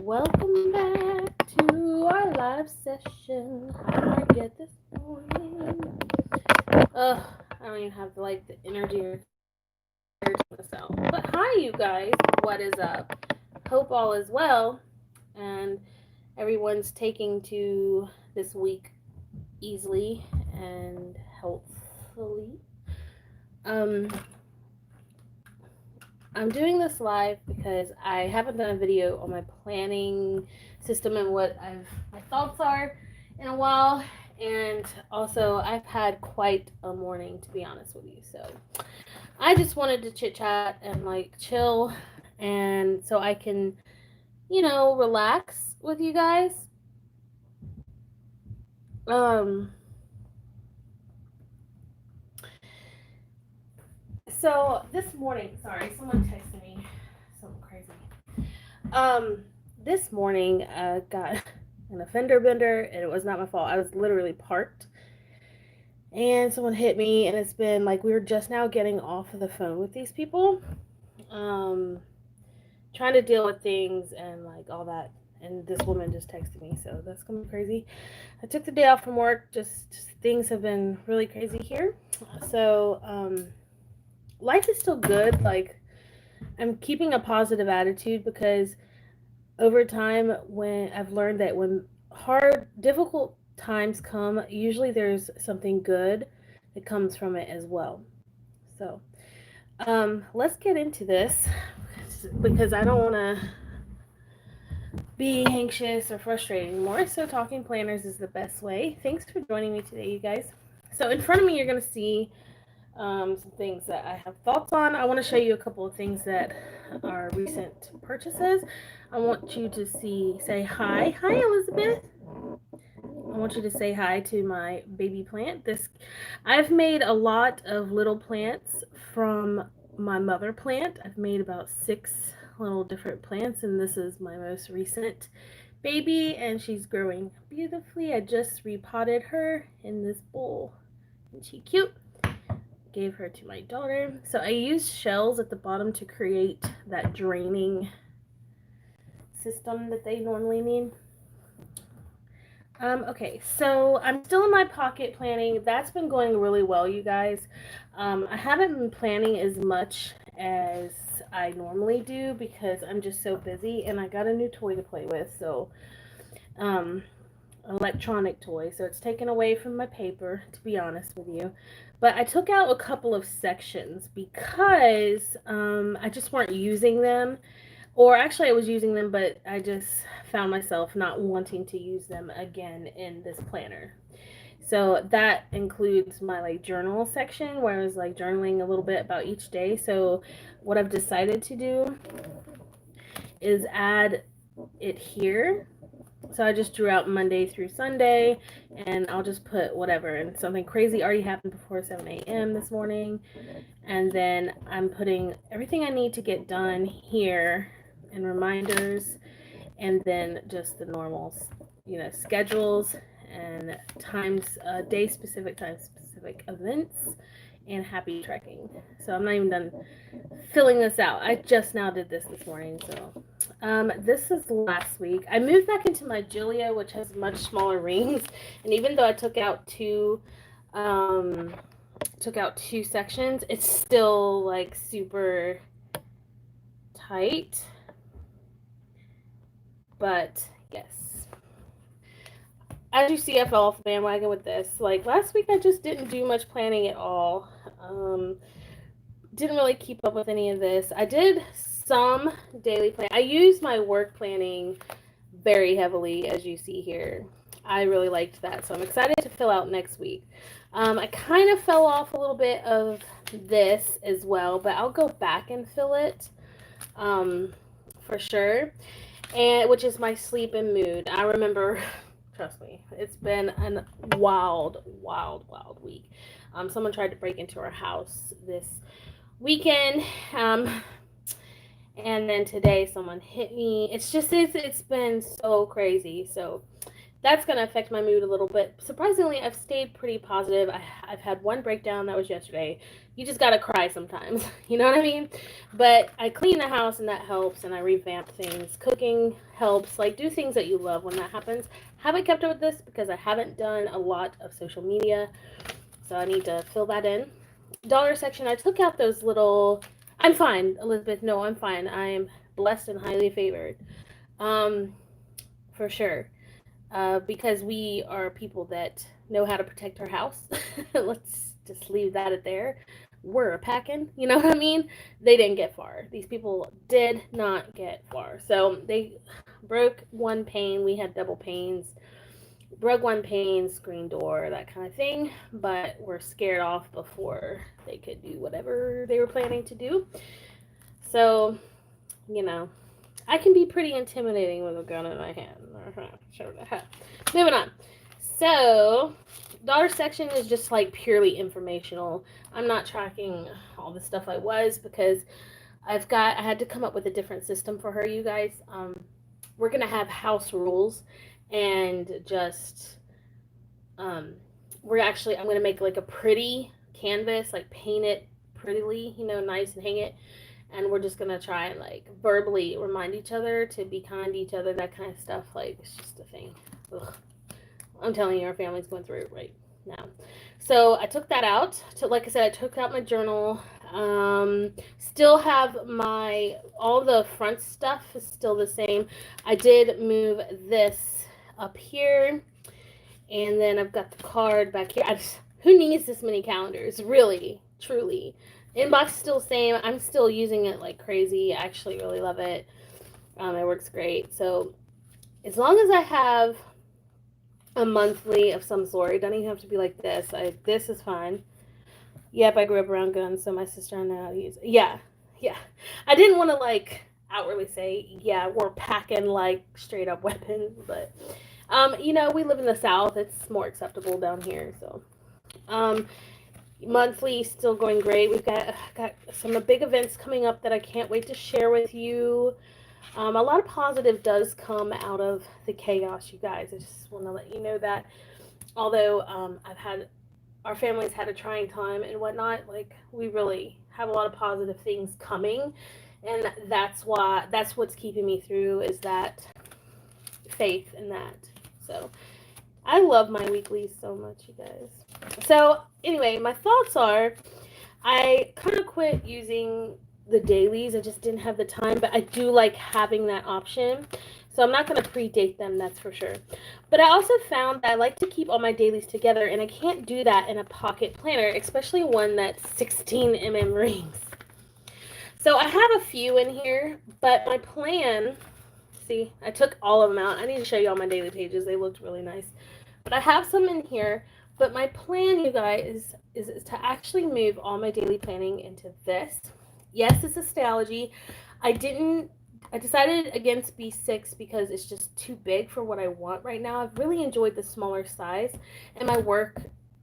welcome back to our live session. How did I get this morning? Ugh, I don't even have the energy or courage to this out. But hi, you guys. What is up? Hope all is well, and everyone's taking to this week easily and healthfully. Um, I'm doing this live because I haven't done a video on my planning system and what my thoughts are in a while. And also, I've had quite a morning, to be honest with you. So I just wanted to chit chat and chill, and so I can, relax with you guys. Um, so this morning, sorry, someone texted me something crazy. Um, this morning, got an offender bender, and it was not my fault. I was literally parked, and someone hit me, and it's been we were just now getting off of the phone with these people, um, trying to deal with things and all that. And this woman just texted me, so that's gonna be crazy. I took the day off from work. Just things have been really crazy here. So, life is still good. I'm keeping a positive attitude because over time, when I've learned that when hard, difficult times come, usually there's something good that comes from it as well. So, let's get into this because I don't want to be anxious or frustrated anymore. So, talking planners is the best way. Thanks for joining me today, you guys. So, in front of me, you're going to see some things that I have thoughts on. I want to show you a couple of things that are recent purchases. I want you to say hi. Hi, Elizabeth. I want you to say hi to my baby plant. I've made a lot of little plants from my mother plant. I've made about 6 little different plants, and this is my most recent baby, and she's growing beautifully. I just repotted her in this bowl. Isn't she cute? Gave her to my daughter. So I used shells at the bottom to create that draining system that they normally need. Okay, so I'm still in my pocket planning. That's been going really well, you guys. I haven't been planning as much as I normally do because I'm just so busy, and I got a new toy to play with. So, electronic toy. So it's taken away from my paper, to be honest with you. But I took out a couple of sections because I just weren't using them. Or actually, I was using them, but I just found myself not wanting to use them again in this planner. So that includes my journal section where I was journaling a little bit about each day. So what I've decided to do is add it here. So I just drew out Monday through Sunday, and I'll just put whatever. And something crazy already happened before 7 a.m. this morning. And then I'm putting everything I need to get done here and reminders, and then just the normal, schedules and times, day specific, time specific events, and happy tracking. So I'm not even done filling this out. I just now did this morning. So this is last week. I moved back into my Julia, which has much smaller rings, and even though I took out two sections, it's still super tight. But yes, as you see, I fell off the bandwagon with this. Last week, I just didn't do much planning at all. Didn't really keep up with any of this. I did some daily plan. I use my work planning very heavily, as you see here. I really liked that, so I'm excited to fill out next week. I kind of fell off a little bit of this as well, but I'll go back and fill it for sure. And which is my sleep and mood. I remember, trust me, it's been a wild week. Someone tried to break into our house this weekend, and then today someone hit me. It's been so crazy. So that's going to affect my mood a little bit. Surprisingly, I've stayed pretty positive. I've had one breakdown, that was yesterday. you just gotta cry sometimes. You know what I mean? But I clean the house and that helps, and I revamp things. Cooking helps. Like, do things that you love when that happens. Haven't kept up with this because I haven't done a lot of social media, so I need to fill that in. Dollar section, I took out those little. I'm fine, Elizabeth. No, I'm fine. I'm blessed and highly favored. Um, for sure. Because we are people that know how to protect our house. Let's just leave that at there. We're a packing, you know what I mean? They didn't get far. These people did not get far. So they broke one pane. We had double panes. Broke one pane, screen door, that kind of thing. But we're scared off before they could do whatever they were planning to do. So, you know, I can be pretty intimidating with a gun in my hand. Sure. Moving on. So, dollar section is just like purely informational. I'm not tracking all the stuff I was because I had to come up with a different system for her, you guys. We're gonna have house rules and just I'm gonna make like a pretty canvas, like paint it prettily, nice, and hang it. And we're just gonna try and like verbally remind each other to be kind to each other, that kind of stuff. Like, it's just a thing. Ugh. I'm telling you, our family's going through it right now. So I took that out. Like I said, I took out my journal. Still have all the front stuff is still the same. I did move this up here, and then I've got the card back here. Who needs this many calendars? Really, truly. Inbox is still the same. I'm still using it like crazy. I actually really love it. It works great. So as long as I have a monthly of some sort, it doesn't even have to be like this. This is fine. Yep, I grew up around guns, so my sister and I know how to use it. Yeah. I didn't want to like outwardly say, yeah, we're packing like straight up weapons, but we live in the South. It's more acceptable down here. So, monthly still going great. We've got some big events coming up that I can't wait to share with you. A lot of positive does come out of the chaos, you guys. I just want to let you know that. Although our family's had a trying time and whatnot, like, we really have a lot of positive things coming, and that's what's keeping me through, is that faith in that. So I love my weeklies so much, you guys. So anyway, my thoughts are, I kind of quit using the dailies. I just didn't have the time, but I do like having that option. So I'm not going to predate them, that's for sure. But I also found that I like to keep all my dailies together, and I can't do that in a pocket planner, especially one that's 16 rings. So I have a few in here, but my plan, see, I took all of them out. I need to show you all my daily pages. They looked really nice. But I have some in here. But my plan, you guys, is to actually move all my daily planning into this. Yes, it's a Stalogy. I decided against B6 because it's just too big for what I want right now. I've really enjoyed the smaller size, and my work,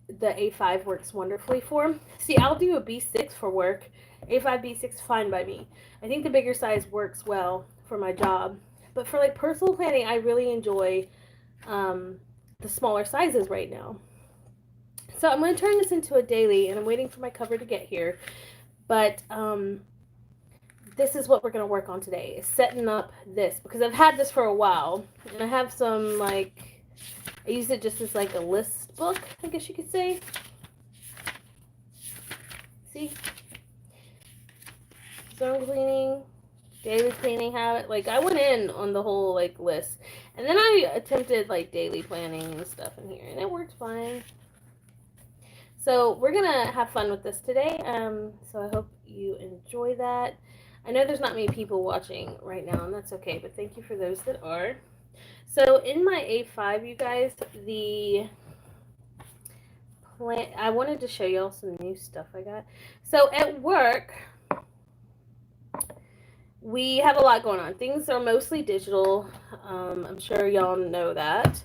the A5 works wonderfully for. See, I'll do a B6 for work. A5, B6, fine by me. I think the bigger size works well for my job. But for like personal planning, I really enjoy the smaller sizes right now. So I'm going to turn this into a daily, and I'm waiting for my cover to get here. But this is what we're going to work on today, is setting up this, because I've had this for a while, and I have some, like, I use it just as like a list book, I guess you could say. See? Zone cleaning, daily cleaning habit. Like, I went in on the whole like list, and then I attempted like daily planning and stuff in here, and it worked fine. So we're gonna have fun with this today. So I hope you enjoy that. I know there's not many people watching right now, and that's okay, but thank you for those that are. So in my A5, you guys, I wanted to show y'all some new stuff I got. So at work, we have a lot going on. Things are mostly digital. I'm sure y'all know that.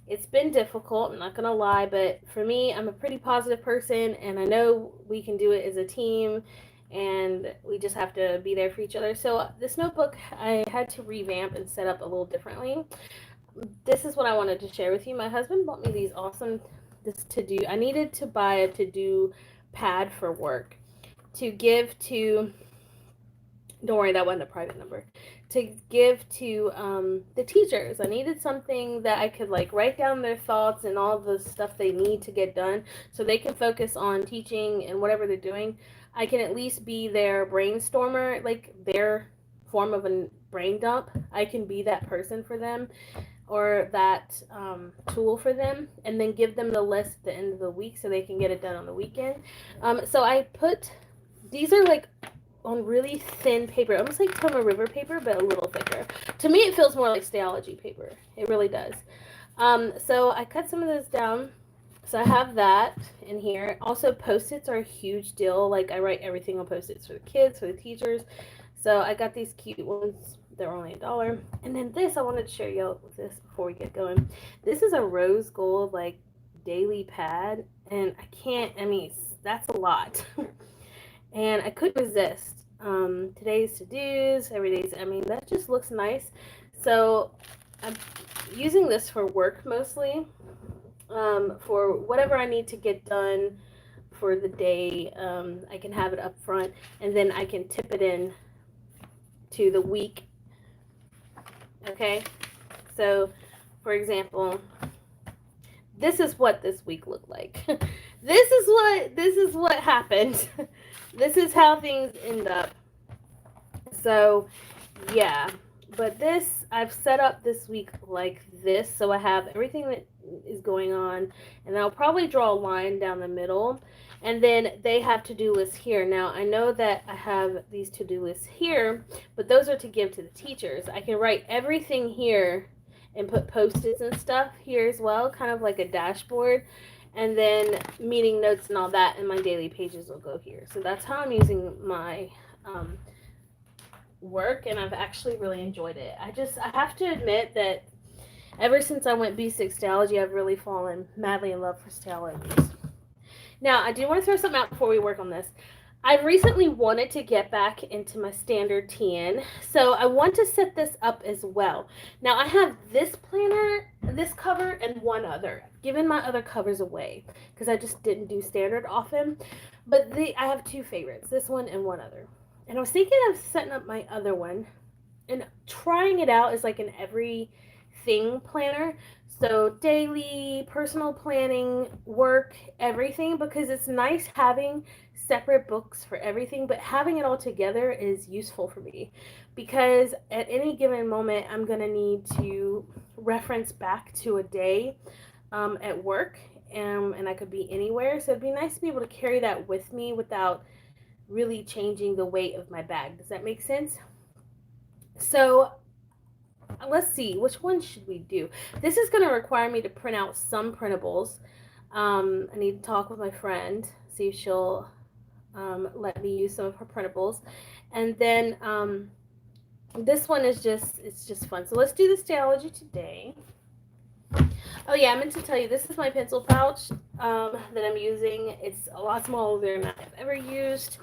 It's been difficult, I'm not going to lie, but for me, I'm a pretty positive person, and I know we can do it as a team, and we just have to be there for each other. So this notebook, I had to revamp and set up a little differently. This is what I wanted to share with you. My husband bought me these awesome to-do. I needed to buy a to-do pad for work to give to, don't worry, that wasn't a private number, to give to the teachers. I needed something that I could like write down their thoughts and all the stuff they need to get done so they can focus on teaching and whatever they're doing. I can at least be their brainstormer, like their form of a brain dump. I can be that person for them, or that tool for them, and then give them the list at the end of the week so they can get it done on the weekend. So I put, these are like on really thin paper, almost like Toma River paper, but a little thicker. To me, it feels more like Stayology paper. It really does. So I cut some of those down. So I have that in here. Also, Post-its are a huge deal. Like, I write everything on Post-its for the kids, for the teachers. So I got these cute ones. They're only $1. And then this, I wanted to share y'all with this before we get going. This is a rose gold, like, daily pad. And I mean, that's a lot. And I couldn't resist. Today's to-dos, every day's, I mean, that just looks nice. So I'm using this for work mostly, for whatever I need to get done for the day. I can have it up front, and then I can tip it in to the week. Okay, so for example, this is what this week looked like. This is what happened. This is how things end up. So yeah, but this, I've set up this week like this, so I have everything that is going on, and I'll probably draw a line down the middle, and then they have to-do lists here. Now, I know that I have these to-do lists here, but those are to give to the teachers. I can write everything here and put Post-its and stuff here as well, kind of like a dashboard, and then meeting notes and all that, and my daily pages will go here. So that's how I'm using my work, and I've actually really enjoyed it. I have to admit that ever since I went B6 Stayology, I've really fallen madly in love for Stayology. Now, I do want to throw something out before we work on this. I've recently wanted to get back into my standard TN, so I want to set this up as well. Now, I have this planner, this cover, and one other. I've given my other covers away because I just didn't do standard often, but I have two favorites, this one and one other. And I was thinking of setting up my other one and trying it out as like an everything planner. So daily, personal planning, work, everything, because it's nice having separate books for everything, but having it all together is useful for me because at any given moment, I'm going to need to reference back to a day at work, and I could be anywhere. So it'd be nice to be able to carry that with me without really changing the weight of my bag. Does that make sense? So let's see, which one should we do? This is going to require me to print out some printables. I need to talk with my friend, see if she'll let me use some of her printables. And then this one is it's just fun. So let's do the Stayology today. Oh yeah, I meant to tell you, this is my pencil pouch that I'm using. It's a lot smaller than I've ever used.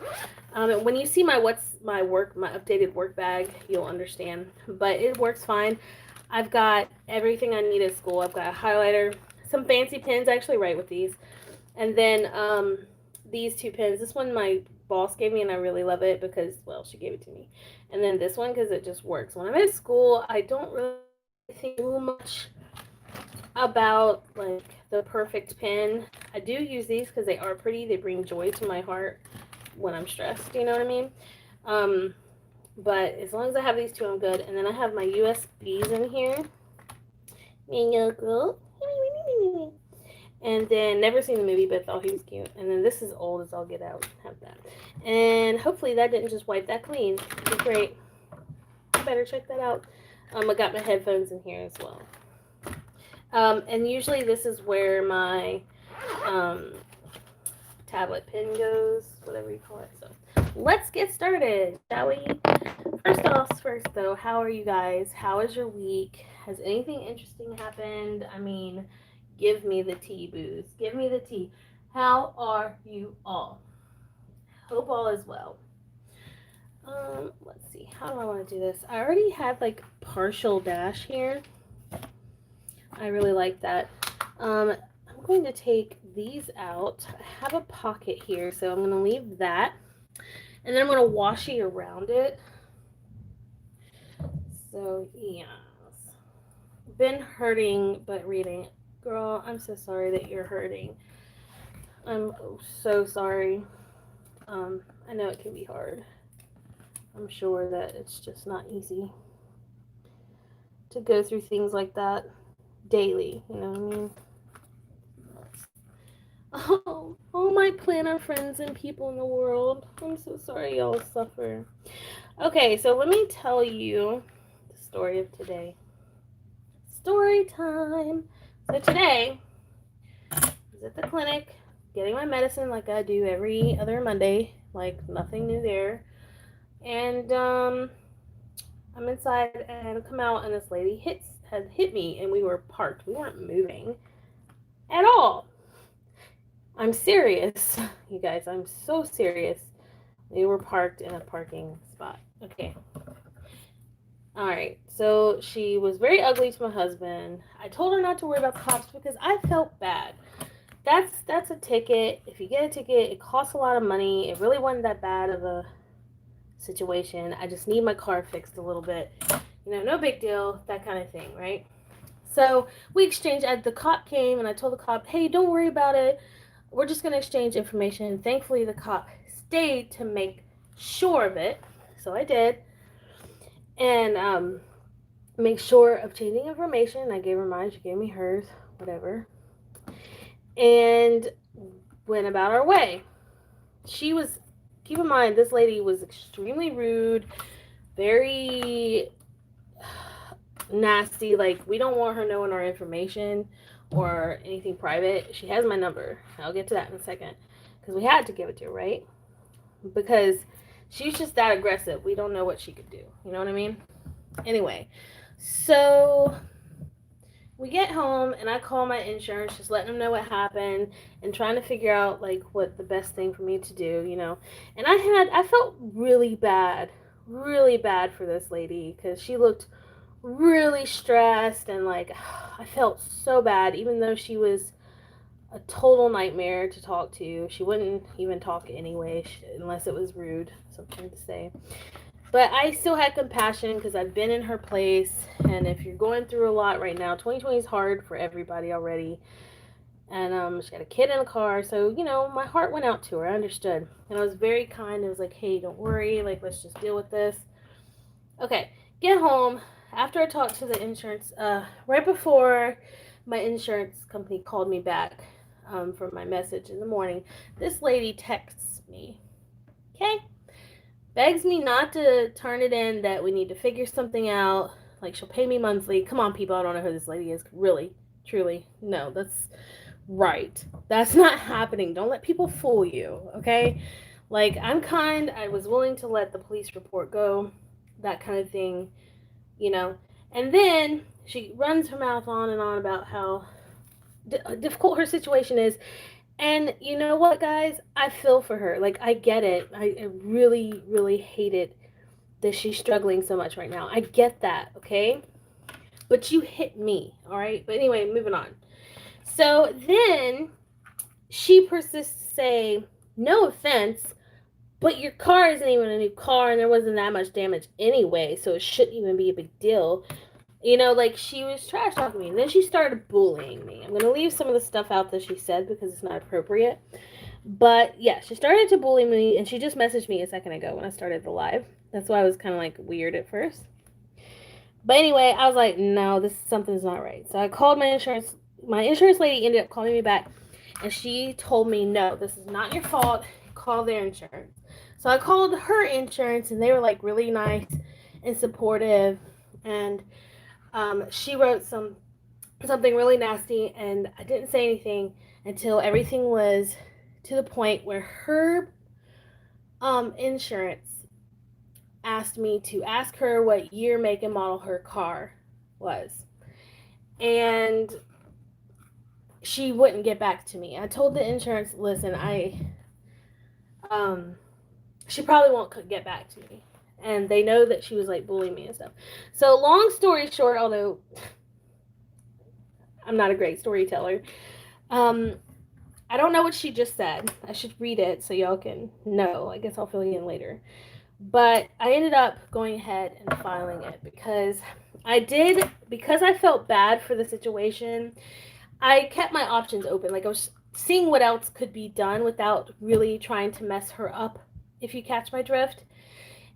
And when you see my updated work bag, you'll understand. But it works fine. I've got everything I need at school. I've got a highlighter, some fancy pens. I actually write with these. And then these two pens. This one my boss gave me, and I really love it because, well, she gave it to me. And then this one because it just works. When I'm at school, I don't really think too much about like the perfect pen. I do use these because they are pretty. They bring joy to my heart when I'm stressed, you know what I mean? But as long as I have these two, I'm good. And then I have my USBs in here. And then never seen the movie, but thought he was cute. And then this is old as I'll get out. Have that. And hopefully that didn't just wipe that clean. It'd be great. I better check that out. I got my headphones in here as well. And usually this is where my tablet pen goes, whatever you call it. So let's get started, shall we? First though, how are you guys? How is your week? Has anything interesting happened? I mean, give me the tea, booze. Give me the tea. How are you all? Hope all is well. Let's see. How do I want to do this? I already have like partial dash here. I really like that. I'm I'm going to take these out. I have a pocket here, so I'm going to leave that. And then I'm going to washi around it. So, yes. Been hurting, but reading. Girl, I'm so sorry that you're hurting. I'm so sorry. I know it can be hard. I'm sure that it's just not easy to go through things like that daily, you know what I mean? Oh, my planner friends and people in the world. I'm so sorry y'all suffer. Okay, so let me tell you the story of today. Story time. So today, I was at the clinic getting my medicine like I do every other Monday. Like, nothing new there. And, I'm inside and I come out and this lady had hit me and we were parked. We weren't moving at all. I'm serious. You guys, I'm so serious. We were parked in a parking spot. Okay. Alright, so she was very ugly to my husband. I told her not to worry about the cops because I felt bad. That's a ticket. If you get a ticket, it costs a lot of money. It really wasn't that bad of a situation. I just need my car fixed a little bit. You know, no big deal, that kind of thing, right? So we exchanged. The cop came and I told the cop, hey, don't worry about it. We're just going to exchange information. Thankfully, the cop stayed to make sure of it. So I did. And make sure of changing information. I gave her mine. She gave me hers. Whatever. And went about our way. She was, keep in mind, this lady was extremely rude, very nasty. Like, we don't want her knowing our information or anything private. She has my number. I'll get to that in a second. Because we had to give it to her, right? Because she's just that aggressive. We don't know what she could do. You know what I mean? Anyway, so we get home and I call my insurance, just letting them know what happened and trying to figure out like what the best thing for me to do, you know. And I felt really bad for this lady because she looked really stressed and like I felt so bad, even though she was a total nightmare to talk to. She wouldn't even talk anyway unless it was rude, something to say. But I still had compassion because I've been in her place. And if you're going through a lot right now, 2020 is hard for everybody already. And she had a kid in a car. So, you know, my heart went out to her. I understood. And I was very kind. I was like, hey, don't worry. Like, let's just deal with this. Okay, get home. After I talked to the insurance, right before my insurance company called me back for my message in the morning, this lady texts me. Okay? Begs me not to turn it in, that we need to figure something out. Like, she'll pay me monthly. Come on, people, I don't know who this lady is. Really, truly. No, that's right. That's not happening. Don't let people fool you, okay? Like, I'm kind. I was willing to let the police report go, that kind of thing, you know. And then she runs her mouth on and on about how difficult her situation is. And you know what, guys? I feel for her. Like, I get it. I really, really hate it that she's struggling so much right now. I get that, okay? But you hit me, all right? But anyway, moving on. So then she persists to say, no offense, but your car isn't even a new car and there wasn't that much damage anyway, so it shouldn't even be a big deal. You know, like, she was trash talking me. And then she started bullying me. I'm going to leave some of the stuff out that she said because it's not appropriate. But, yeah, she started to bully me, and she just messaged me a second ago when I started the live. That's why I was kind of, like, weird at first. But anyway, I was like, no, something's not right. So I called my insurance. My insurance lady ended up calling me back, and she told me, no, this is not your fault. Call their insurance. So I called her insurance, and they were, like, really nice and supportive, and she wrote something really nasty, and I didn't say anything until everything was to the point where her insurance asked me to ask her what year, make, and model her car was. And she wouldn't get back to me. I told the insurance, listen, she probably won't get back to me. And they know that she was like bullying me and stuff. So long story short, although I'm not a great storyteller, I don't know what she just said. I should read it so y'all can know. I guess I'll fill you in later. But I ended up going ahead and filing it because because I felt bad for the situation. I kept my options open. Like I was seeing what else could be done without really trying to mess her up, if you catch my drift.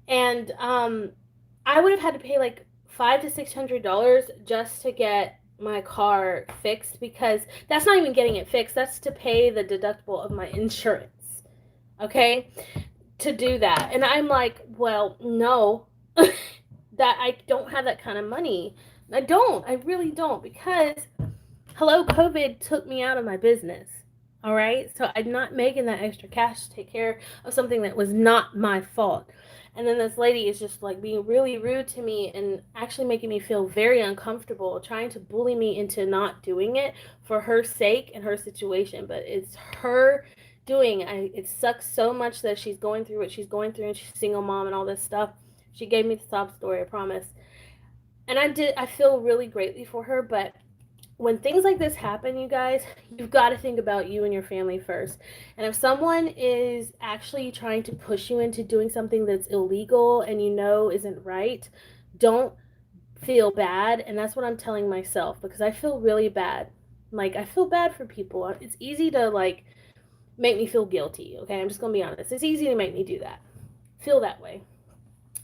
And I would have had to pay like $500 to $600 just to get my car fixed, because that's not even getting it fixed. That's to pay the deductible of my insurance. Okay? To do that. And I'm like, well, no, that I don't have that kind of money. I really don't, because hello, COVID took me out of my business. All right. So I'm not making that extra cash to take care of something that was not my fault. And then this lady is just like being really rude to me and actually making me feel very uncomfortable, trying to bully me into not doing it for her sake and her situation. But it's her doing. It sucks so much that she's going through what she's going through, and she's a single mom and all this stuff. She gave me the sob story, I promise. And I feel really greatly for her, but when things like this happen, you guys, you've got to think about you and your family first. And if someone is actually trying to push you into doing something that's illegal and you know isn't right, don't feel bad. And that's what I'm telling myself, because I feel really bad. Like, I feel bad for people. It's easy to, like, make me feel guilty, okay? I'm just going to be honest. It's easy to make me do that. Feel that way.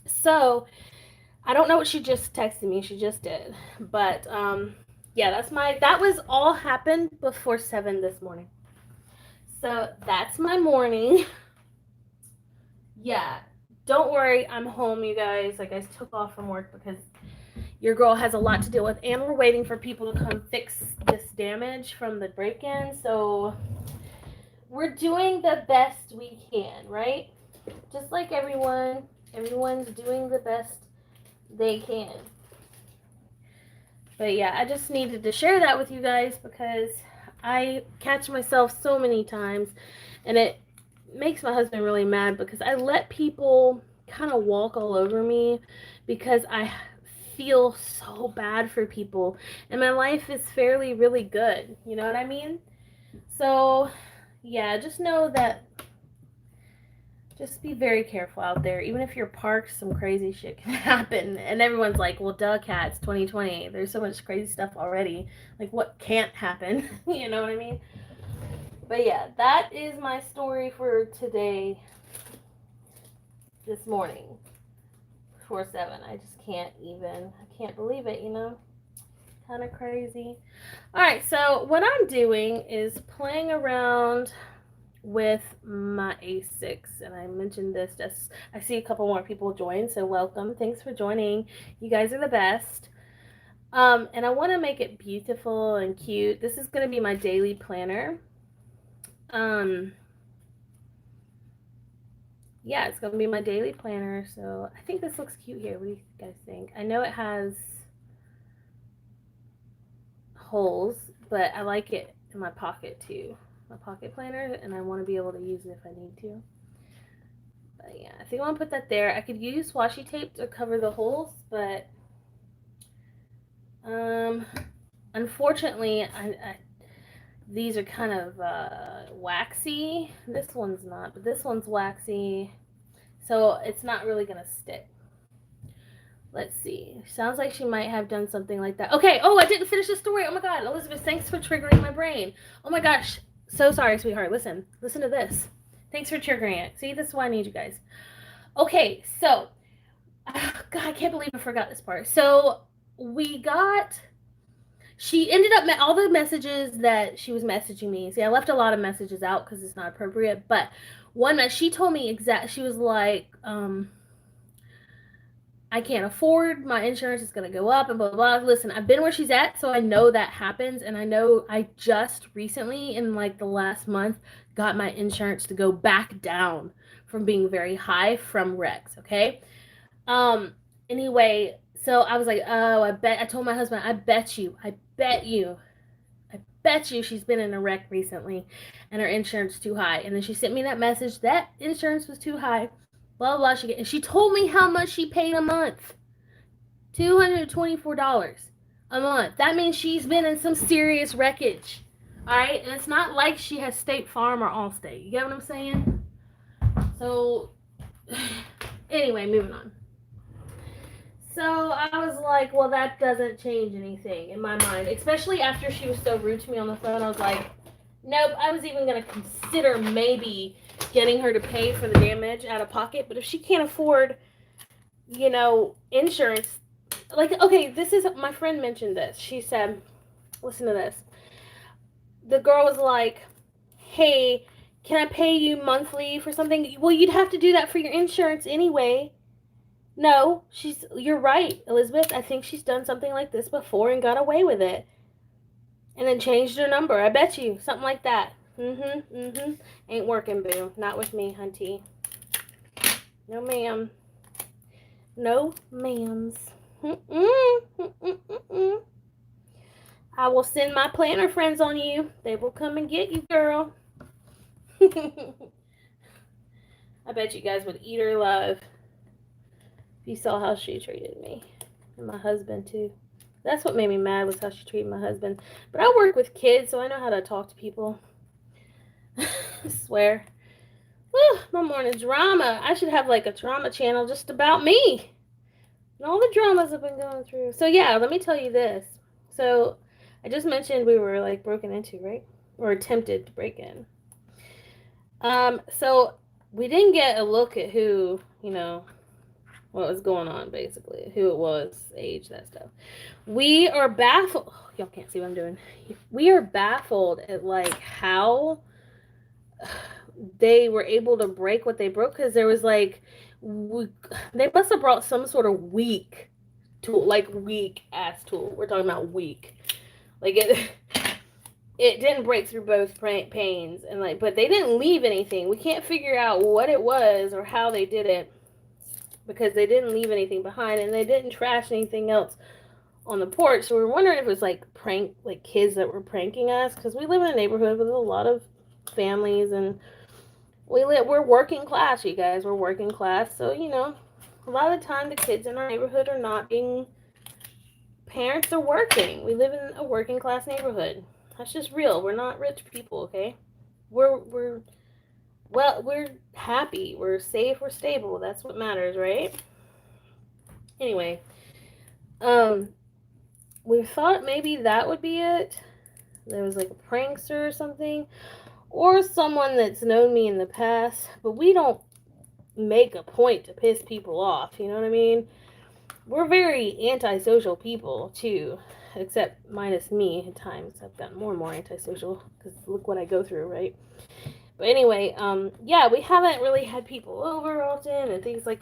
So, I don't know what she just texted me. She just did. But, yeah, that was all happened before 7 this morning. So that's my morning. Yeah, don't worry, I'm home, you guys. Like, I took off from work because your girl has a lot to deal with, and we're waiting for people to come fix this damage from the break-in. So we're doing the best we can, right? Just like everyone's doing the best they can. But yeah, I just needed to share that with you guys because I catch myself so many times, and it makes my husband really mad because I let people kind of walk all over me because I feel so bad for people, and my life is fairly really good. You know what I mean? So yeah, just know that. Just be very careful out there. Even if you're parked, some crazy shit can happen. And everyone's like, well, duh, cats, 2020. There's so much crazy stuff already. Like, what can't happen? You know what I mean? But yeah, that is my story for today, this morning, 4/7. I just I can't believe it, you know? Kind of crazy. All right, so what I'm doing is playing around with my A6, and I mentioned this just I see a couple more people join, so welcome. Thanks for joining. You guys are the best. And I want to make it beautiful and cute. This is going to be my daily planner. Yeah, it's going to be my daily planner. So I think this looks cute here. What do you guys think? I know it has holes, but I like it in my pocket too. My pocket planner, and I want to be able to use it if I need to. But yeah, I think I want to put that there. I could use washi tape to cover the holes, but unfortunately, these are kind of waxy. This one's not, but this one's waxy, so it's not really gonna stick. Let's see. Sounds like she might have done something like that. Okay. Oh, I didn't finish the story. Oh my God, Elizabeth, thanks for triggering my brain. Oh my gosh. So sorry, sweetheart. Listen to this. Thanks for triggering it. See, this is why I need you guys. Okay, so, God, I can't believe I forgot this part. So she ended up, all the messages that she was messaging me. See, I left a lot of messages out because it's not appropriate, but she told me she was like, I can't afford, my insurance is going to go up and blah, blah, blah. Listen, I've been where she's at, so I know that happens. And I know I just recently, in like the last month, got my insurance to go back down from being very high from wrecks. Okay. Anyway, so I was like, oh, I told my husband, I bet you she's been in a wreck recently and her insurance is too high. And then she sent me that message that insurance was too high. Blah, blah, and she told me how much she paid a month. $224 a month. That means she's been in some serious wreckage. All right, and it's not like she has State Farm or Allstate. You get what I'm saying? So, anyway, moving on. So I was like, well, that doesn't change anything in my mind, especially after she was so rude to me on the phone. I was like, nope. I was even gonna consider maybe getting her to pay for the damage out of pocket, but if she can't afford, insurance, like, okay, this is my friend mentioned this. She said, listen to this. The girl was like, hey, can I pay you monthly for something? Well, you'd have to do that for your insurance anyway. No, you're right, Elizabeth. I think she's done something like this before and got away with it. And then changed her number. I bet you. Something like that. Ain't working, boo. Not with me, hunty. No, ma'am. No, ma'ams. I will send my planner friends on you. They will come and get you, girl. I bet you guys would eat her alive if you saw how she treated me. And my husband, too. That's what made me mad, was how she treated my husband. But I work with kids, so I know how to talk to people. I swear. Whew, my morning drama. I should have like a drama channel just about me. And all the dramas I've been going through. So yeah, let me tell you this. So I just mentioned we were like broken into, right? Or attempted to break in. So we didn't get a look at who, what was going on, basically. Who it was, age, that stuff. We are baffled. Oh, y'all can't see what I'm doing. We are baffled at like how they were able to break what they broke, because there was like they must have brought some sort of weak tool, like weak ass tool. We're talking about weak, like it didn't break through both panes, and like, but they didn't leave anything. We can't figure out what it was or how they did it, because they didn't leave anything behind, and they didn't trash anything else on the porch. So we're wondering if it was like kids that were pranking us, because we live in a neighborhood with a lot of families, and we're working class, you guys. We're working class, so a lot of the time the kids in our neighborhood are not being, parents are working. We live in a working class neighborhood. That's just real. We're not rich people, okay? We're happy. We're safe. We're stable. That's what matters, right? Anyway, we thought maybe that would be it. There was like a prankster or something, or someone that's known me in the past, but we don't make a point to piss people off, you know what I mean? We're very antisocial people too, except minus me at times. I've gotten more and more antisocial because look what I go through, right? But anyway, yeah, we haven't really had people over often and things like,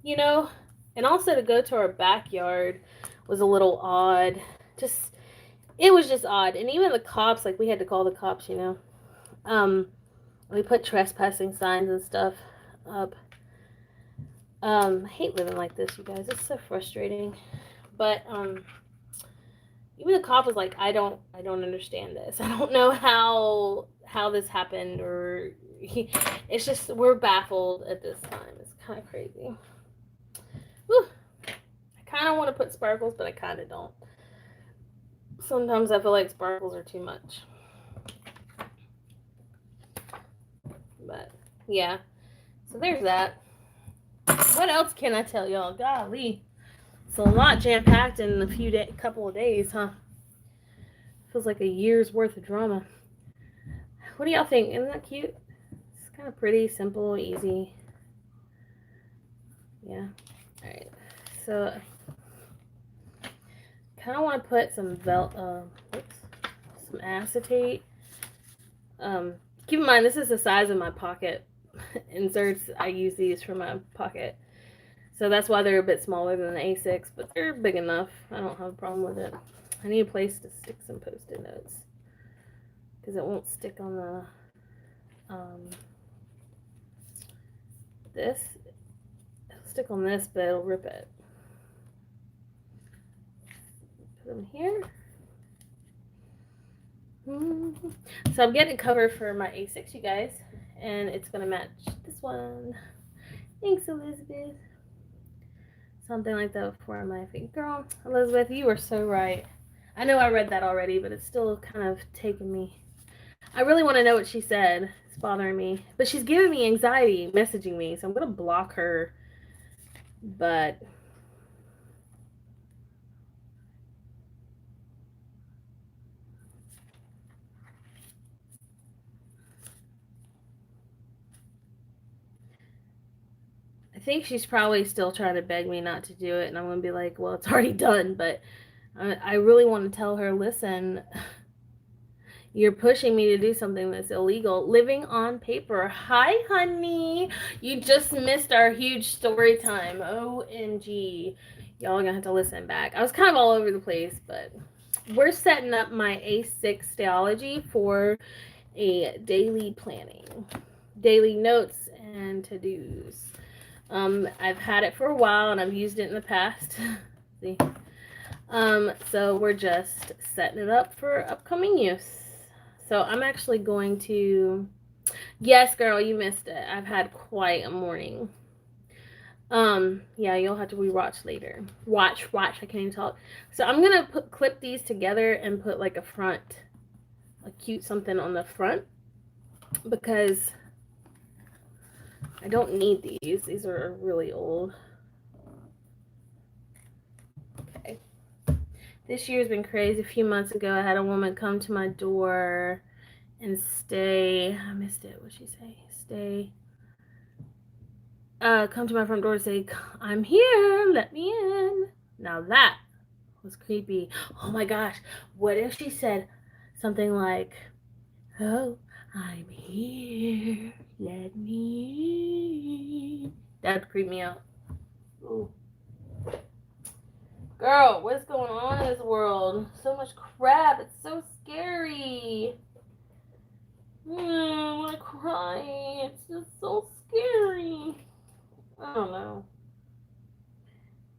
and also to go to our backyard was a little odd. It was just odd. And even the cops, like, we had to call the cops, we put trespassing signs and stuff up. I hate living like this, you guys. It's so frustrating. But even the cop was like, I don't understand this. I don't know how this happened, or it's just, we're baffled at this time. It's kind of crazy. Whew. I kind of want to put sparkles, but I kind of don't. Sometimes I feel like sparkles are too much. But yeah, so there's that. What else can I tell y'all? Golly, it's a lot jam-packed in a couple of days, huh? Feels like a year's worth of drama. What do y'all think? Isn't that cute? It's kind of pretty, simple, easy. Yeah. All right. So, kind of want to put some some acetate. Keep in mind, this is the size of my pocket inserts. I use these for my pocket. So that's why they're a bit smaller than the A6, but they're big enough. I don't have a problem with it. I need a place to stick some Post-it notes, because it won't stick on the, this. It'll stick on this, but it'll rip it. Put them here. So I'm getting a cover for my A6, you guys, and it's going to match this one. Thanks, Elizabeth. Something like that for my feet. Girl, Elizabeth, you are so right. I know I read that already, but it's still kind of taking me I really want to know what she said. It's bothering me. But she's giving me anxiety messaging me, so I'm going to block her. But I think she's probably still trying to beg me not to do it, and I'm going to be like, well, it's already done. But I really want to tell her, listen, you're pushing me to do something that's illegal. Living on paper. Hi, honey. You just missed our huge story time. OMG. Y'all are going to have to listen back. I was kind of all over the place, but we're setting up my A6 Stayology for a daily planning, daily notes, and to-dos. I've had it for a while, and I've used it in the past. See? So we're just setting it up for upcoming use. So I'm actually going to, yes, girl, you missed it. I've had quite a morning. Yeah, you'll have to rewatch later. Watch, I can't even talk. So I'm gonna clip these together and put like a cute something on the front, because I don't need these. These are really old. Okay. This year's been crazy. A few months ago, I had a woman come to my door and stay. I missed it. What'd she say? Stay. Come to my front door to say, I'm here. Let me in. Now that was creepy. Oh my gosh. What if she said something like, oh, I'm here. Let me in. That'd creep me out. Ooh. Girl, what's going on in this world? So much crap. It's so scary. I want to cry. It's just so scary. I don't know.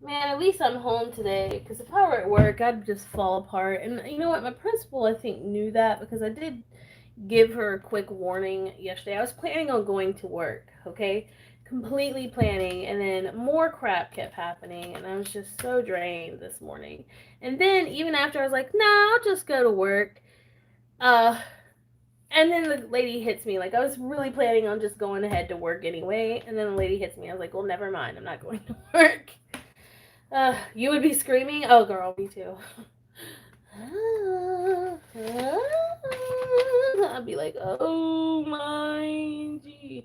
Man, at least I'm home today, because if I were at work, I'd just fall apart. And you know what? My principal, I think, knew that, because I did give her a quick warning yesterday. I was planning on going to work, okay? Completely planning, and then more crap kept happening, and I was just so drained this morning. And then, even after I was like, nah, I'll just go to work. And then the lady hits me. Like, I was really planning on just going ahead to work anyway, and then the lady hits me. I was like, well, never mind. I'm not going to work. You would be screaming? Oh, girl, me too. I'd be like, oh my gee.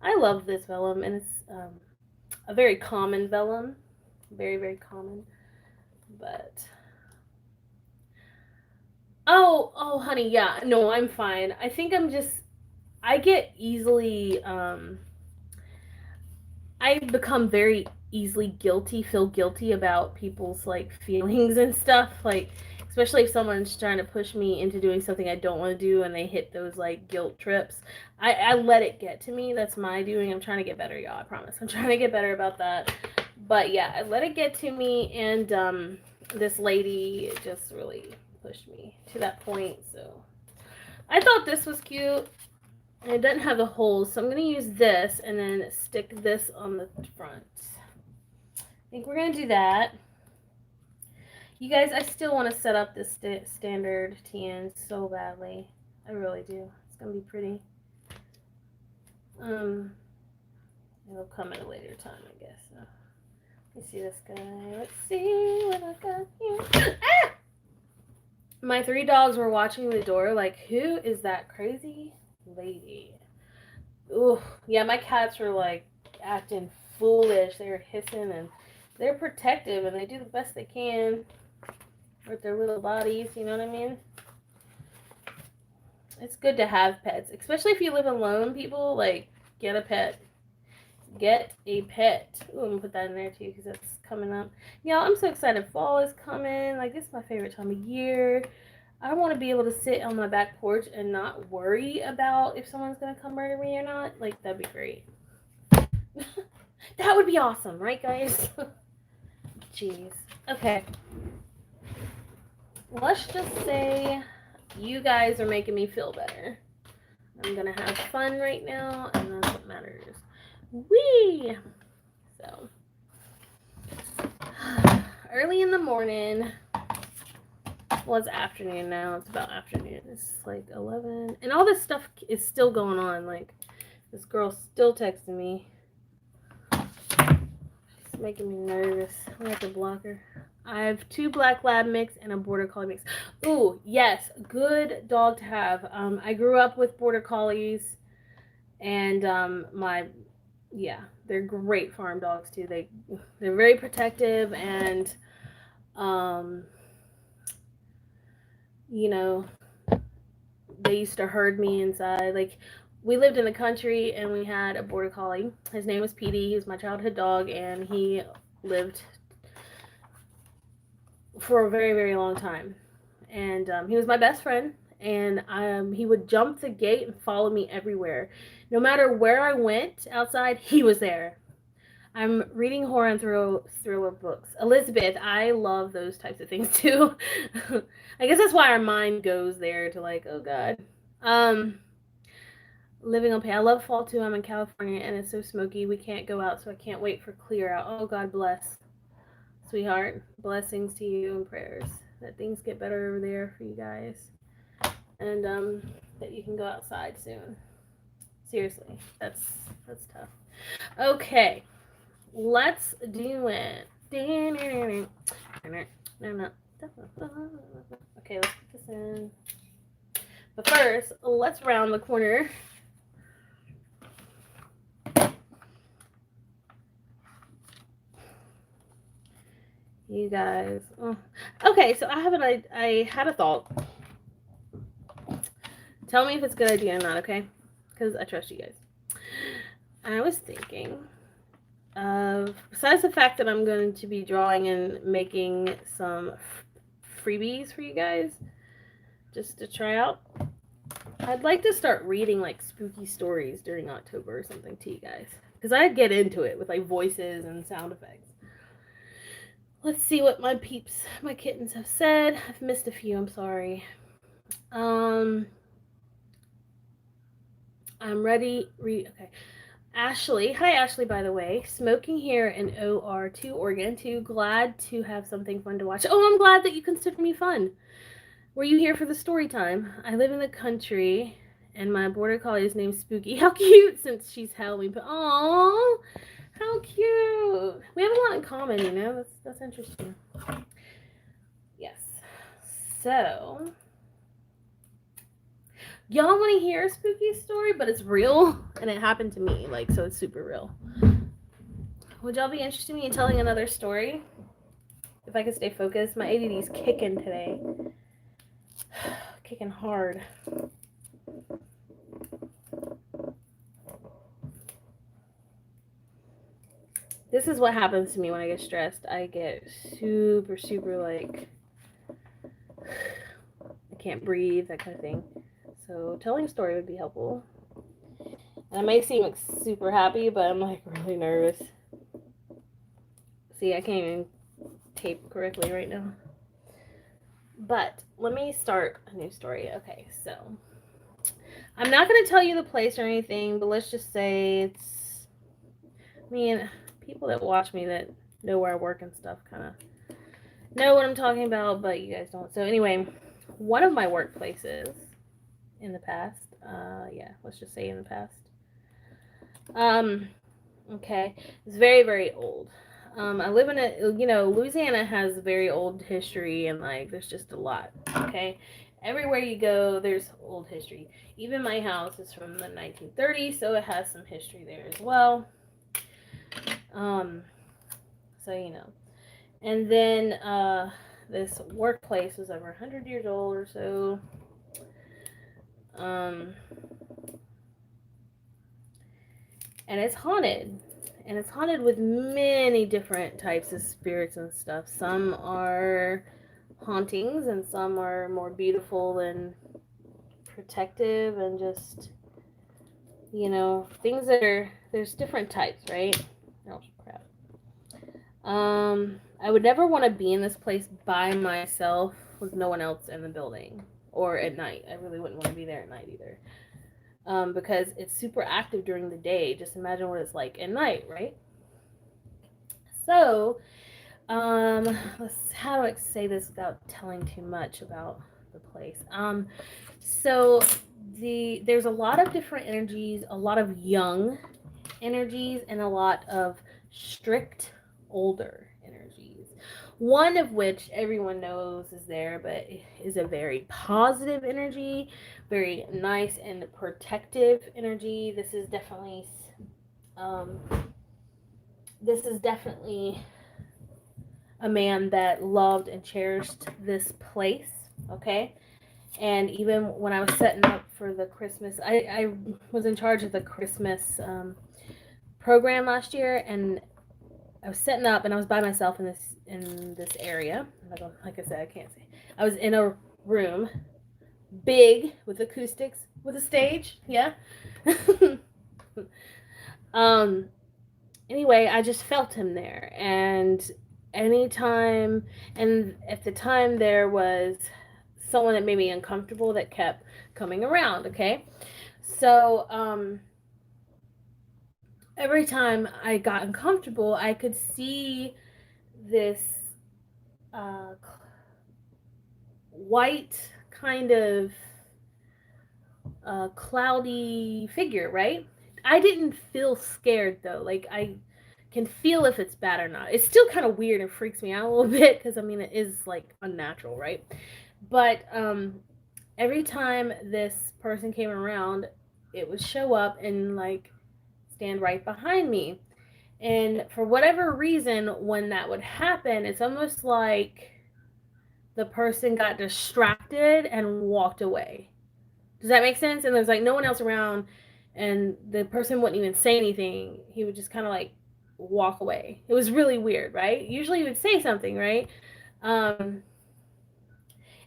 I love this vellum, and it's a very common vellum. Very, very common. But oh, honey, yeah, no, I'm fine. I think I get easily, I become very easily feel guilty about people's, like, feelings and stuff, like, especially if someone's trying to push me into doing something I don't want to do and they hit those, like, guilt trips. I let it get to me. That's my doing. I'm trying to get better, y'all, I promise. I'm trying to get better about that. But, yeah, I let it get to me, and, this lady just really pushed me to that point, so I thought this was cute. And it doesn't have the holes, so I'm going to use this and then stick this on the front. I think we're going to do that. You guys, I still want to set up this standard TN so badly. I really do. It's going to be pretty. It'll come at a later time, I guess. So, let me see this guy. Let's see what I got here. Ah! My 3 dogs were watching the door like, who is that crazy lady? Ooh, yeah, my cats were like acting foolish. They were hissing, and they're protective, and they do the best they can with their little bodies, you know what I mean? It's good to have pets, especially if you live alone, people. Like, get a pet. Get a pet. Ooh, I'm gonna put that in there too, because that's coming up. Y'all, I'm so excited. Fall is coming. Like, this is my favorite time of year. I want to be able to sit on my back porch and not worry about if someone's going to come murder me or not. Like, that'd be great. That would be awesome, right, guys? Jeez. Okay. Let's just say you guys are making me feel better. I'm going to have fun right now, and that's what matters. Whee! So, early in the morning, Well, it's afternoon now. It's about afternoon. It's like 11. And all this stuff is still going on. Like, this girl's still texting me. It's making me nervous. I have to block her. I have 2 black lab mix and a border collie mix. Ooh, yes. Good dog to have. I grew up with border collies. And they're great farm dogs too. They're very protective and you know, they used to herd me inside. Like, we lived in the country and we had a border collie. His name was Petey. He was my childhood dog, and he lived for a very, very long time. And he was my best friend. And he would jump the gate and follow me everywhere. No matter where I went outside, he was there. I'm reading horror and thriller books. Elizabeth, I love those types of things too. I guess that's why our mind goes there to like, oh God. Living on pay. I love fall too. I'm in California and it's so smoky. We can't go out, so I can't wait for clear out. Oh, God bless. Sweetheart, blessings to you and prayers that things get better over there for you guys. And that you can go outside soon. Seriously, that's tough. Okay, let's do it. Okay, let's put this in. But first, let's round the corner. You guys. Okay, so I had a thought. Tell me if it's a good idea or not, okay? Because I trust you guys. I was thinking of, besides the fact that I'm going to be drawing and making some freebies for you guys, just to try out, I'd like to start reading like spooky stories during October or something to you guys. Because I get into it with like voices and sound effects. Let's see what my kittens have said. I've missed a few, I'm sorry. I'm ready. Okay. Ashley. Hi, Ashley, by the way. Smoking here in OR2, Oregon. Too glad to have something fun to watch. Oh, I'm glad that you consider me fun. Were you here for the story time? I live in the country, and my border collie is named Spooky. How cute, since she's Halloween. Aww. How cute. We have a lot in common, you know? That's interesting. Yes. So, y'all want to hear a spooky story, but it's real, and it happened to me, like, so it's super real. Would y'all be interested in me in telling another story? If I could stay focused. My ADD's kicking today. Kicking hard. This is what happens to me when I get stressed. I get super, super, like, I can't breathe, that kind of thing. So telling a story would be helpful. And I may seem like super happy, but I'm like really nervous. See, I can't even tape correctly right now. But let me start a new story. Okay, so I'm not going to tell you the place or anything, but let's just say it's, I mean, people that watch me that know where I work and stuff kind of know what I'm talking about, but you guys don't. So anyway, one of my workplaces in the past, let's just say in the past, okay, it's very, very old. I live in Louisiana has very old history, and like there's just a lot. Okay, everywhere you go, there's old history. Even my house is from the 1930s, so it has some history there as well. So you know, and then this workplace was over 100 years old or so. And it's haunted. And it's haunted with many different types of spirits and stuff. Some are hauntings and some are more beautiful and protective and just, you know, things that are, there's different types, right? Oh, crap. I would never want to be in this place by myself with no one else in the building or at night. I really wouldn't want to be there at night either. Because it's super active during the day. Just imagine what it's like at night, right? So, How do I say this without telling too much about the place? So there's a lot of different energies, a lot of young energies, and a lot of strict older energies. One of which everyone knows is there, but is a very positive energy, very nice and protective energy. Um, this is definitely a man that loved and cherished this place. Okay. And even when I was setting up for the Christmas, I was in charge of the Christmas program last year, and I was setting up, and I was by myself in this area. Like I said, I can't say. I was in a room, big with acoustics, with a stage. Yeah. um. Anyway, I just felt him there, and anytime, and at the time there was someone that made me uncomfortable that kept coming around. Okay, so every time I got uncomfortable, I could see this uh, white kind of cloudy figure, right? I didn't feel scared though. Like I can feel if it's bad or not. It's still kind of weird and freaks me out a little bit because I mean it is like unnatural, right? But every time this person came around, it would show up and like stand right behind me. And for whatever reason, when that would happen, it's almost like the person got distracted and walked away. Does that make sense? And there's like no one else around, and the person wouldn't even say anything. He would just kind of like walk away. It was really weird, right? Usually he would say something, right? Um,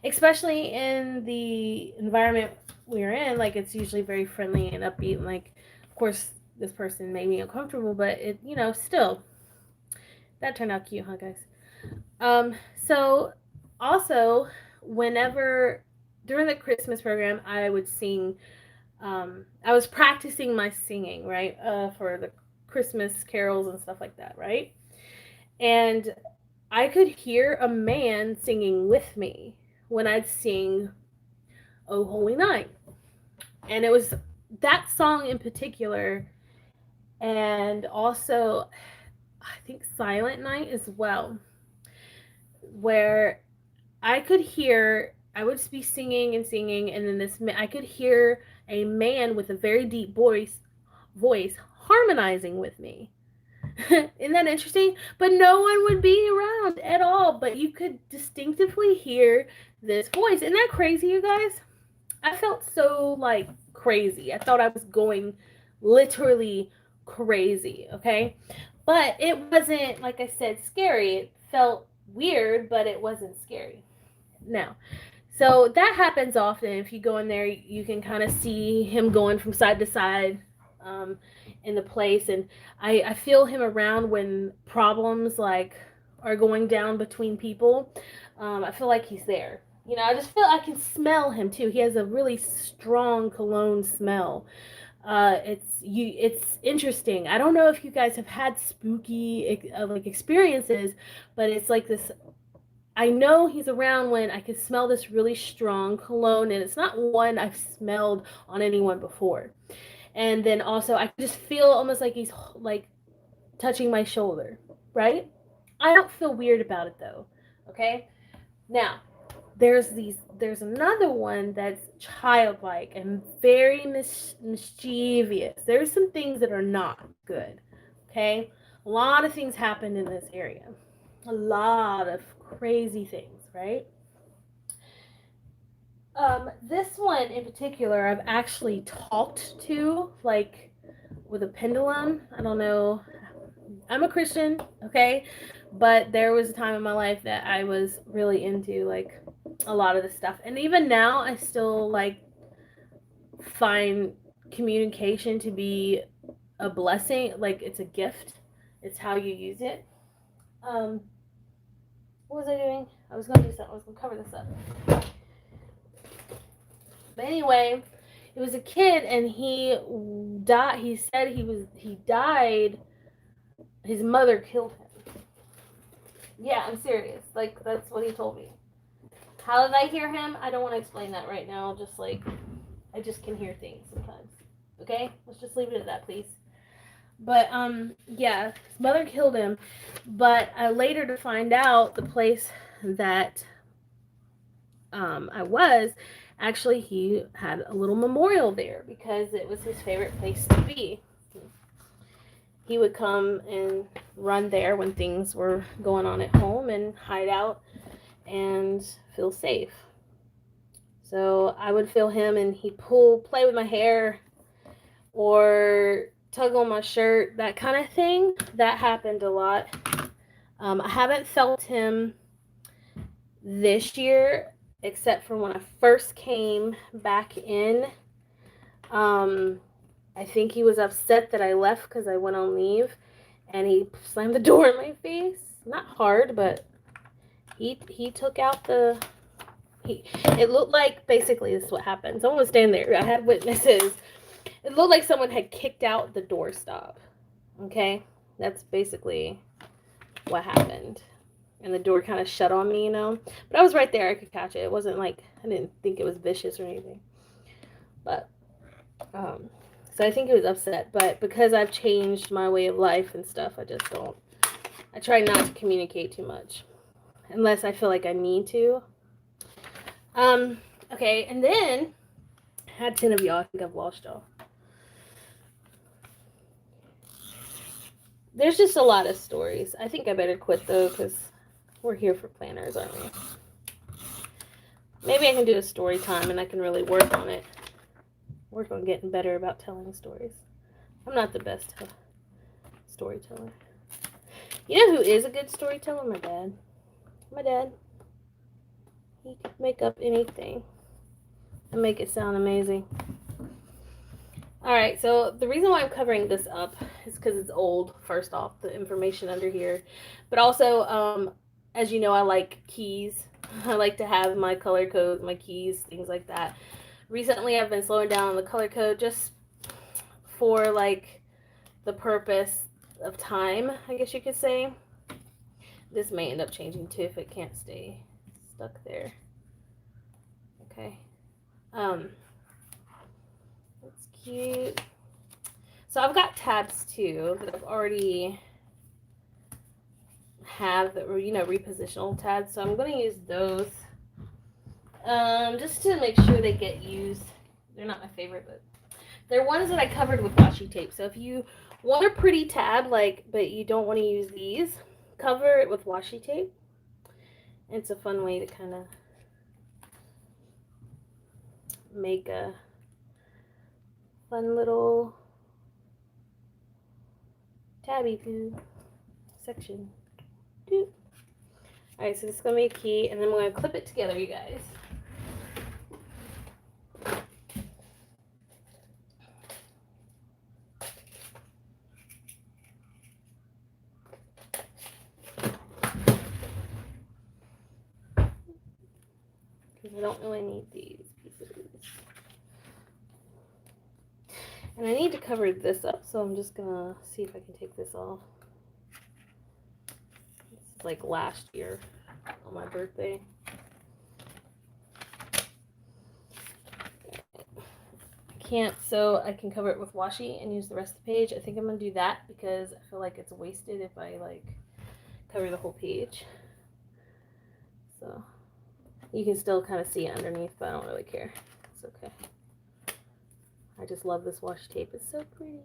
Especially in the environment we're in, like it's usually very friendly and upbeat. And like, of course, this person made me uncomfortable, but it, still that turned out cute, huh, guys? So also, whenever during the Christmas program, I would sing. I was practicing my singing, right, for the Christmas carols and stuff like that, right? And I could hear a man singing with me when I'd sing "Oh Holy Night," and it was that song in particular, and also I think "Silent Night" as well, where I could hear. I would be singing and singing, and then I could hear a man with a very deep voice harmonizing with me. Isn't that interesting? But no one would be around at all, but you could distinctively hear this voice. Isn't that crazy, you guys? I felt so like crazy. I thought I was going literally crazy, okay? But it wasn't, like I said, scary. It felt weird, but it wasn't scary. Now, so that happens often. If you go in there, you can kind of see him going from side to side um, in the place, and I feel him around when problems like are going down between people. I feel like he's there. I just feel I can smell him too. He has a really strong cologne smell. It's interesting. I don't know if you guys have had spooky like experiences, but it's like this. I know he's around when I can smell this really strong cologne, and it's not one I've smelled on anyone before. And then also, I just feel almost like he's like touching my shoulder, right? I don't feel weird about it though. Okay. Now, there's another one that's childlike and very mischievous. There's some things that are not good. Okay. A lot of things happened in this area. A lot of crazy things, right? This one in particular, I've actually talked to, like, with a pendulum. I don't know. I'm a Christian, okay? But there was a time in my life that I was really into, like, a lot of this stuff. And even now, I still, like, find communication to be a blessing. Like, it's a gift. It's how you use it. Um, what was I doing? I was going to do something. I was going to cover this up. But anyway, it was a kid, and he died. He said he died. His mother killed him. Yeah, I'm serious. Like, that's what he told me. How did I hear him? I don't want to explain that right now. Just like, I just can hear things sometimes. Okay? Let's just leave it at that, please. But, yeah, his mother killed him. But later to find out the place that I was, actually, he had a little memorial there because it was his favorite place to be. He would come and run there when things were going on at home and hide out and feel safe. So I would feel him and he'd play with my hair or tug on my shirt, that kind of thing. That happened a lot. I haven't felt him this year except for when I first came back in. I think he was upset that I left because I went on leave and he slammed the door in my face. Not hard, but he took out the it looked like, basically, this is what happened. Someone was standing there. I had witnesses. It looked like someone had kicked out the doorstop. Okay? That's basically what happened. And the door kind of shut on me, you know? But I was right there. I could catch it. It wasn't like, I didn't think it was vicious or anything. But, so I think he was upset. But because I've changed my way of life and stuff, I try not to communicate too much. Unless I feel like I need to. Okay, and then I had 10 of y'all. I think I've lost y'all. There's just a lot of stories. I think I better quit though, because we're here for planners, aren't we? Maybe I can do a story time and I can really work on it. Work on getting better about telling stories. I'm not the best storyteller. You know who is a good storyteller? My dad. My dad. He could make up anything and make it sound amazing. Alright, so the reason why I'm covering this up is because it's old, first off, the information under here. But also, as you know, I like keys. I like to have my color code, my keys, things like that. Recently, I've been slowing down on the color code just for, like, the purpose of time, I guess you could say. This may end up changing, too, if it can't stay stuck there. Okay. That's cute. So I've got tabs too that I've already have that were, repositional tabs. So I'm going to use those just to make sure they get used. They're not my favorite, but they're ones that I covered with washi tape. So if you want a pretty tab, but you don't want to use these, cover it with washi tape. It's a fun way to kind of make a fun little tabby poo section. Alright, so this is going to be a key, and then I'm going to clip it together, you guys. Because I don't really need these pieces. And I need to cover this up, so I'm just going to see if I can take this off. This is like last year on my birthday. I can't, so I can cover it with washi and use the rest of the page. I think I'm going to do that because I feel like it's wasted if I cover the whole page. So you can still kind of see it underneath, but I don't really care. It's okay. I just love this washi tape. It's so pretty.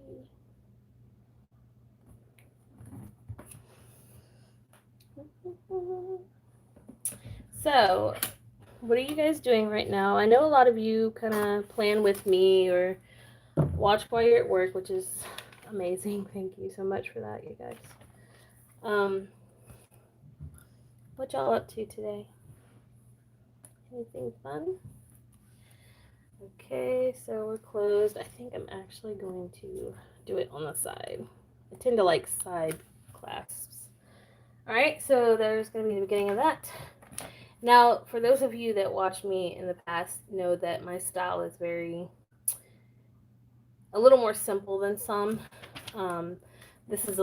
So, what are you guys doing right now? I know a lot of you kind of plan with me or watch while you're at work, which is amazing. Thank you so much for that, you guys. What y'all up to today? Anything fun? Okay, so we're closed. I think I'm actually going to do it on the side. I tend to like side clasps. Alright, so there's going to be the beginning of that. Now, for those of you that watched me in the past, know that my style is a little more simple than some. This is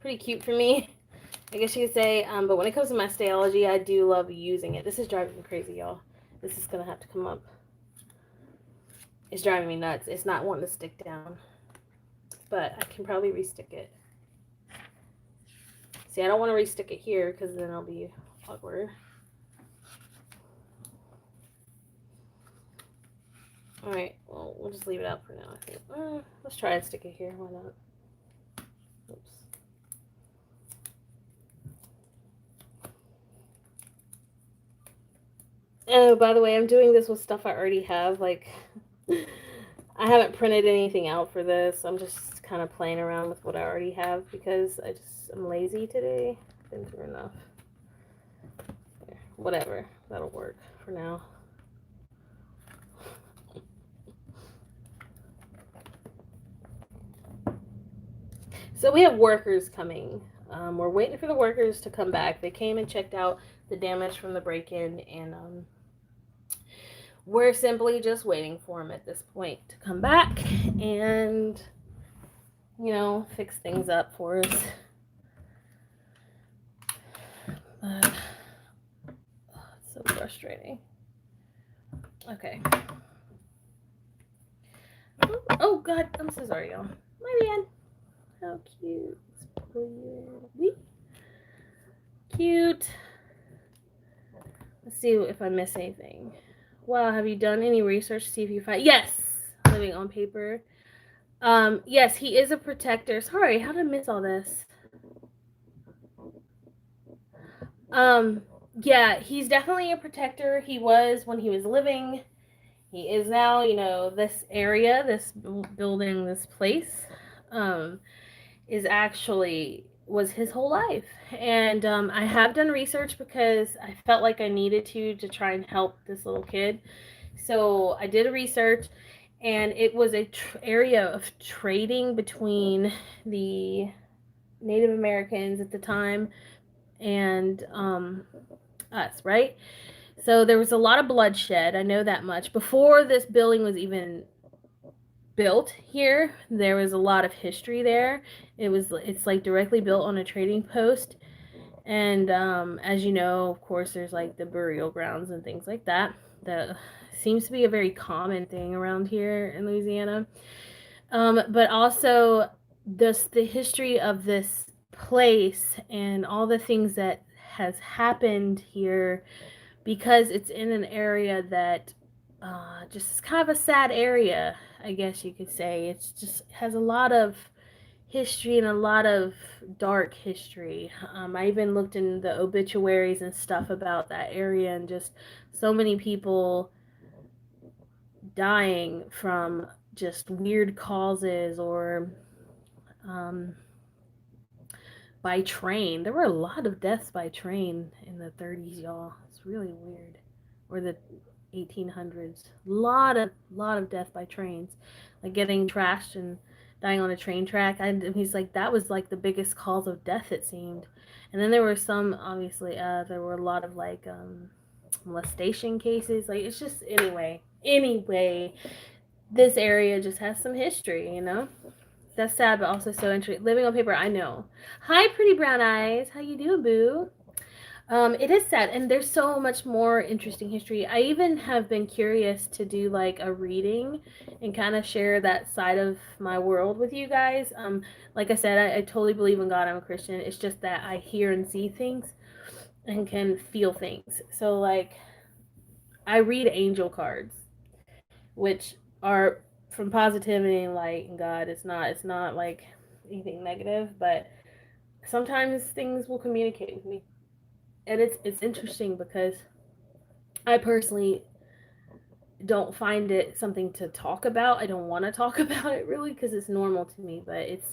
pretty cute for me. I guess you could say. But when it comes to my Stayology, I do love using it. This is driving me crazy, y'all. This is gonna have to come up. It's driving me nuts. It's not wanting to stick down, but I can probably restick it. See, I don't want to restick it here because then it'll be awkward. All right, well, we'll just leave it out for now, I think. Let's try and stick it here. Why not? Oops. Oh, by the way, I'm doing this with stuff I already have. Like, I haven't printed anything out for this. I'm just kind of playing around with what I already have because I'm lazy today. I've been through enough. Whatever, that'll work for now. So we have workers coming. We're waiting for the workers to come back. They came and checked out the damage from the break-in, and we're simply just waiting for them at this point to come back and, fix things up for us. But, it's so frustrating. Okay. Oh, God, I'm so sorry, y'all. My bad. How cute. Cute. Let's see if I miss anything. Wow, have you done any research to see if you find... Yes! Living on paper. Yes, he is a protector. Sorry, how did I miss all this? Yeah, he's definitely a protector. He was when he was living. He is now, this area, this building, this place, was his whole life. And I have done research because I felt like I needed to try and help this little kid. So I did a research, and it was a area of trading between the Native Americans at the time and us, right? So there was a lot of bloodshed. I know that much. Before this building was even built here, there was a lot of history there. It's like directly built on a trading post. And as you know, of course, there's like the burial grounds and things like that. That seems to be a very common thing around here in Louisiana. But also the history of this place and all the things that has happened here, because it's in an area that just kind of a sad area, I guess you could say. It's just has a lot of history and a lot of dark history. I even looked in the obituaries and stuff about that area, and just so many people dying from just weird causes or by train. There were a lot of deaths by train in the 30s, y'all. It's really weird. Or the 1800s. Lot of death by trains, like getting trashed and dying on a train track. And he's like, that was like the biggest cause of death, it seemed. And then there were some, obviously, there were a lot of like molestation cases. Like, it's just anyway, this area just has some history, That's sad, but also so interesting. Living on paper, I know. Hi, pretty brown eyes. How you doing, boo? It is sad, and there's so much more interesting history. I even have been curious to do like a reading and kind of share that side of my world with you guys. Like I said, I totally believe in God. I'm a Christian. It's just that I hear and see things and can feel things. So like, I read angel cards, which are from positivity and light and God. It's not like anything negative, but sometimes things will communicate with me. And it's interesting because I personally don't find it something to talk about. I don't want to talk about it really because it's normal to me, but it's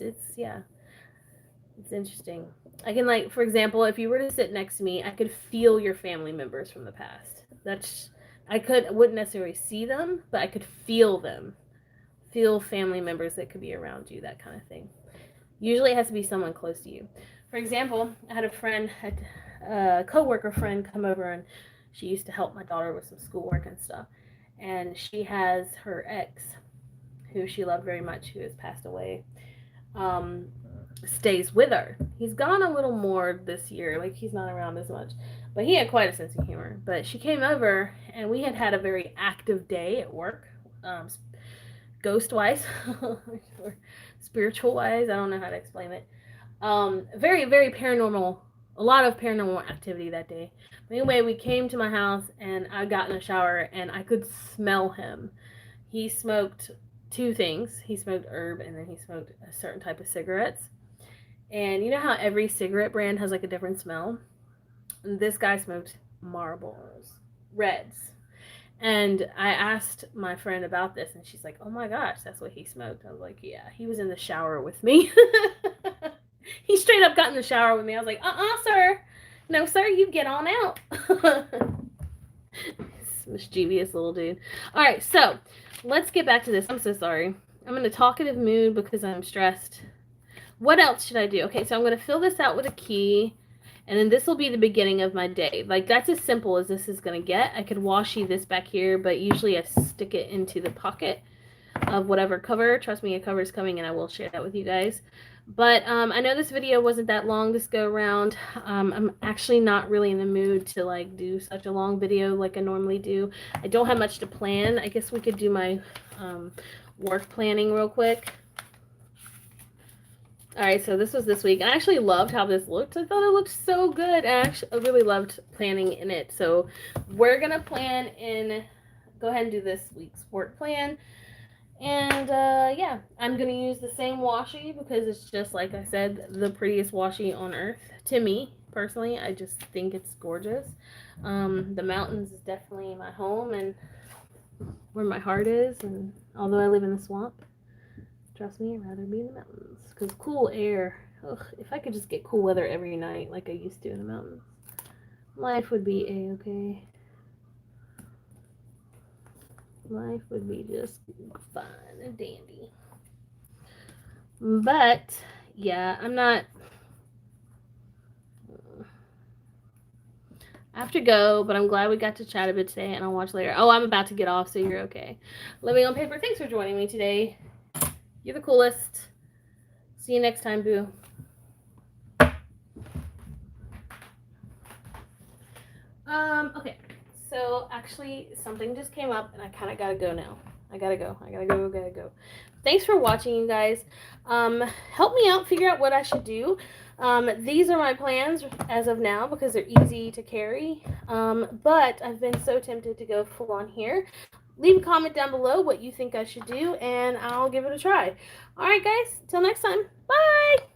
interesting. I can, like, for example, if you were to sit next to me, I could feel your family members from the past. Wouldn't necessarily see them, but I could feel them. Feel family members that could be around you, that kind of thing. Usually it has to be someone close to you. For example, I had a coworker friend come over, and she used to help my daughter with some schoolwork and stuff. And she has her ex, who she loved very much, who has passed away. stays with her. He's gone a little more this year, like he's not around as much, but he had quite a sense of humor. But she came over, and we had had a very active day at work, ghost wise, or spiritual wise. I don't know how to explain it. Very, very paranormal. A lot of paranormal activity that day. But anyway, we came to my house, and I got in the shower, and I could smell him. He smoked two things. He smoked herb, and then he smoked a certain type of cigarettes. And you know how every cigarette brand has like a different smell? And this guy smoked Marlboros, Reds. And I asked my friend about this, and she's like, "Oh my gosh, that's what he smoked." I was like, "Yeah, he was in the shower with me." He straight up got in the shower with me. I was like, "Sir. No, sir, you get on out." Mischievous little dude. All right, so let's get back to this. I'm so sorry. I'm in a talkative mood because I'm stressed. What else should I do? Okay, so I'm going to fill this out with a key, and then this will be the beginning of my day. Like, that's as simple as this is going to get. I could washi this back here, but usually I stick it into the pocket of whatever cover. Trust me, a cover is coming, and I will share that with you guys. But I know this video wasn't that long this go around. I'm actually not really in the mood to like do such a long video like I normally do. I don't have much to plan. I guess we could do my work planning real quick. Alright, so this was this week. I actually loved how this looked. I thought it looked so good. I really loved planning in it. So we're going to plan in, go ahead and do this week's work plan. And yeah, I'm going to use the same washi because it's just, like I said, the prettiest washi on earth. To me, personally, I just think it's gorgeous. The mountains is definitely my home and where my heart is. And although I live in the swamp, trust me, I'd rather be in the mountains. Because cool air, ugh, if I could just get cool weather every night like I used to in the mountains, life would be a-okay. Life would be just fine and dandy. But, yeah, I'm not... I have to go, but I'm glad we got to chat a bit today, and I'll watch later. Oh, I'm about to get off, so you're okay. Living on Paper, thanks for joining me today. You're the coolest. See you next time, boo. Okay. So, actually, something just came up, and I kind of gotta go now. I gotta go. Thanks for watching, you guys. Help me out, figure out what I should do. These are my plans as of now because they're easy to carry. But I've been so tempted to go full on here. Leave a comment down below what you think I should do, and I'll give it a try. All right, guys. Till next time. Bye!